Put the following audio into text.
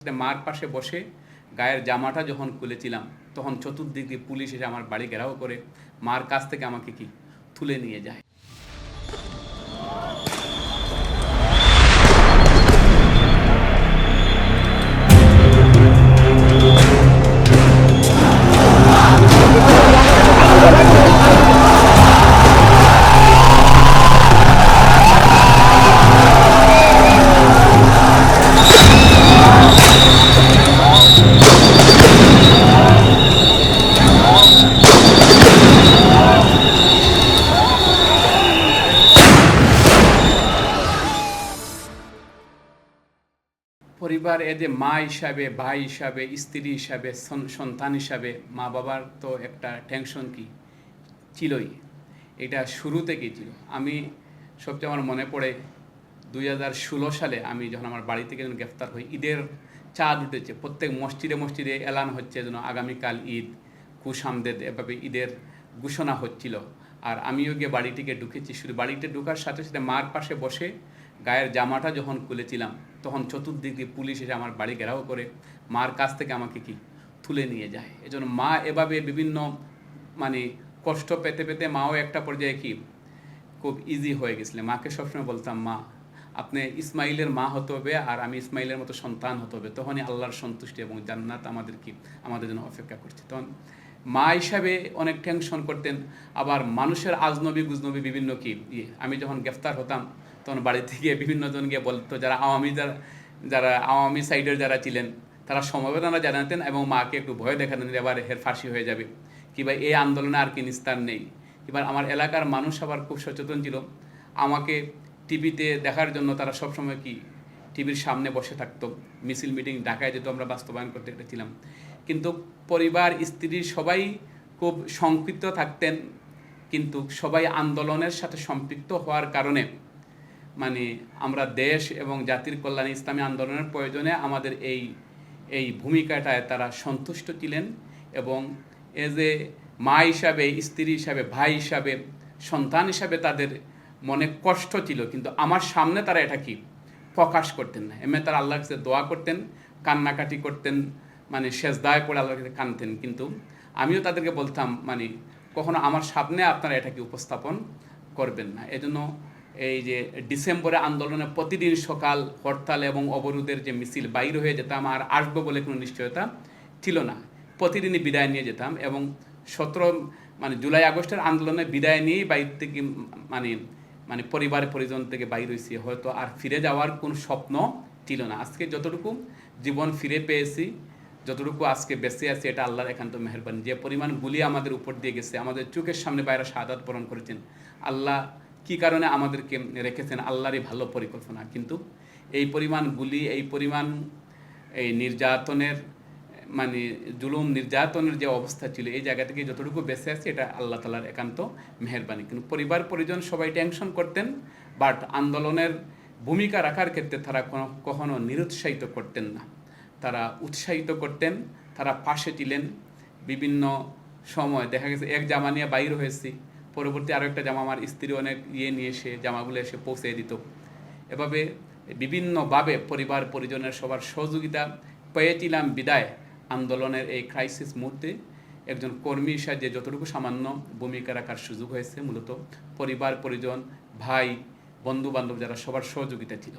মার পাশে বসে গায়ের জামাটা যখন খুলেছিলাম তখন চতুর্দিক দিয়ে পুলিশ এসে আমার বাড়ি ঘেরাও করে মার কাছ থেকে আমাকে তুলে নিয়ে যায়। পরিবার যে মা হিসাবে, ভাই হিসাবে, স্ত্রী হিসাবে, সন্তান হিসাবে মা বাবার তো একটা টেনশন ছিলই। এটা শুরু থেকেই ছিল। আমি সবচেয়ে আমার মনে পড়ে 2016 সালে আমি যখন আমার বাড়ি থেকে গ্রেফতার হই, ঈদের চাঁদ উঠেছে, প্রত্যেক মসজিদে মসজিদে এলান হচ্ছে যেন আগামীকাল ঈদ, কুশামদেদ, এভাবে ঈদের ঘোষণা হচ্ছিল। আর আমিও গিয়ে বাড়িটিকে ঢুকেছি। শুধু বাড়িতে ঢোকার সাথে সাথে মার পাশে বসে গায়ের জামাটা যখন খুলেছিলাম তখন চতুর্দিক দিয়ে পুলিশ এসে আমার বাড়ি ঘেরাও করে মার কাছ থেকে আমাকে তুলে নিয়ে যায়। এজন্য মা এভাবে বিভিন্ন কষ্ট পেতে পেতে মাও একটা পর্যায়ে খুব ইজি হয়ে গেছিলেন। মাকে সবসময় বলতাম, মা আপনি ইসমাইলের মা হতে হবে আর আমি ইসমাইলের মতো সন্তান হতে হবে, তখনই আল্লাহর সন্তুষ্টি এবং জান্নাত আমাদের জন্য অপেক্ষা করছে। তখন মা হিসাবে অনেক টেনশন করতেন। আবার মানুষের আজনবী গুজনবী বিভিন্ন আমি যখন গ্রেফতার হতাম তখন বাড়ি থেকে বিভিন্ন জন গিয়ে বলতো, যারা আওয়ামী সাইডের যারা ছিলেন তারা সমবেদনা জানাতেন এবং মাকে একটু ভয় দেখাতেন যে এবার এর ফাঁসি হয়ে যাবে, কিংবা এই আন্দোলনে আর কি নিস্তার নেই। এবার আমার এলাকার মানুষ আবার খুব সচেতন ছিল। আমাকে টিভিতে দেখার জন্য তারা সবসময় টিভির সামনে বসে থাকতো। মিছিল মিটিং ঢাকায় যেত, আমরা বাস্তবায়ন করতে ছিলাম। কিন্তু পরিবার, স্ত্রী সবাই খুব সংক্ষিপ্ত থাকতেন, কিন্তু সবাই আন্দোলনের সাথে সম্পৃক্ত হওয়ার কারণে আমরা দেশ এবং জাতির কল্যাণে ইসলামী আন্দোলনের প্রয়োজনে আমাদের এই ভূমিকাটায় তারা সন্তুষ্ট ছিলেন। এবং এজ এ মা হিসাবে, স্ত্রী হিসাবে, ভাই হিসাবে, সন্তান হিসাবে তাদের মনে কষ্ট ছিল, কিন্তু আমার সামনে তারা এটা প্রকাশ করতেন না। এমনি তারা আল্লাহর কাছে দোয়া করতেন, কান্নাকাটি করতেন, সেজদায় পড়ে আল্লাহর কাছে কাঁদতেন। কিন্তু আমিও তাদেরকে বলতাম কখনো আমার সামনে আপনারা এটা উপস্থাপন করবেন না। এজন্য এই যে ডিসেম্বরে আন্দোলনে প্রতিদিন সকাল হরতাল এবং অবরোধের যে মিছিল, বাইরে হয়ে যেতাম, আর আসবো বলে কোনো নিশ্চয়তা ছিল না। প্রতিদিনই বিদায় নিয়ে যেতাম এবং 17 জুলাই আগস্টের আন্দোলনে বিদায় নিয়েই বাইরে থেকে পরিবার পরিজন থেকে বাইরে হয়েছি। হয়তো আর ফিরে যাওয়ার কোনো স্বপ্ন ছিল না। আজকে যতটুকু জীবন ফিরে পেয়েছি, যতটুকু আজকে বেঁচে আছে, এটা আল্লাহর একান্ত মেহেরবানি। যে পরিমাণ গুলি আমাদের উপর দিয়ে গেছে, আমাদের চোখের সামনে বাইরে শাহাদাত বরণ করেছেন, আল্লাহ কি কারণে আমাদেরকে রেখেছেন, আল্লাহরই ভালো পরিকল্পনা। কিন্তু এই পরিমাণ গুলি, এই পরিমাণ নির্যাতনের জুলুম নির্যাতনের যে অবস্থা ছিল, এই জায়গা থেকে যতটুকু বেঁচে আছে এটা আল্লাহ তাআলার একান্ত মেহেরবানি। কিন্তু পরিবার পরিজন সবাই টেনশন করতেন, বাট আন্দোলনের ভূমিকা রাখার ক্ষেত্রে তারা কখনো নিরুৎসাহিত করতেন না। তারা উৎসাহিত করতেন, তারা পাশে ছিলেন। বিভিন্ন সময় দেখা গেছে এক জামা নিয়ে বাইর হয়েছি, পরবর্তী আরও একটা জামা আমার স্ত্রী অনেক নিয়ে এসে জামাগুলো এসে পৌঁছে দিত। এভাবে বিভিন্নভাবে পরিবার পরিজনের সবার সহযোগিতা পেয়েছিলাম। বিদায় আন্দোলনের এই ক্রাইসিস মুহূর্তে একজন কর্মী হিসেবে যতটুকু সামান্য ভূমিকা রাখার সুযোগ হয়েছে, মূলত পরিবার পরিজন, ভাই, বন্ধু বান্ধব যারা সবার সহযোগিতা ছিল।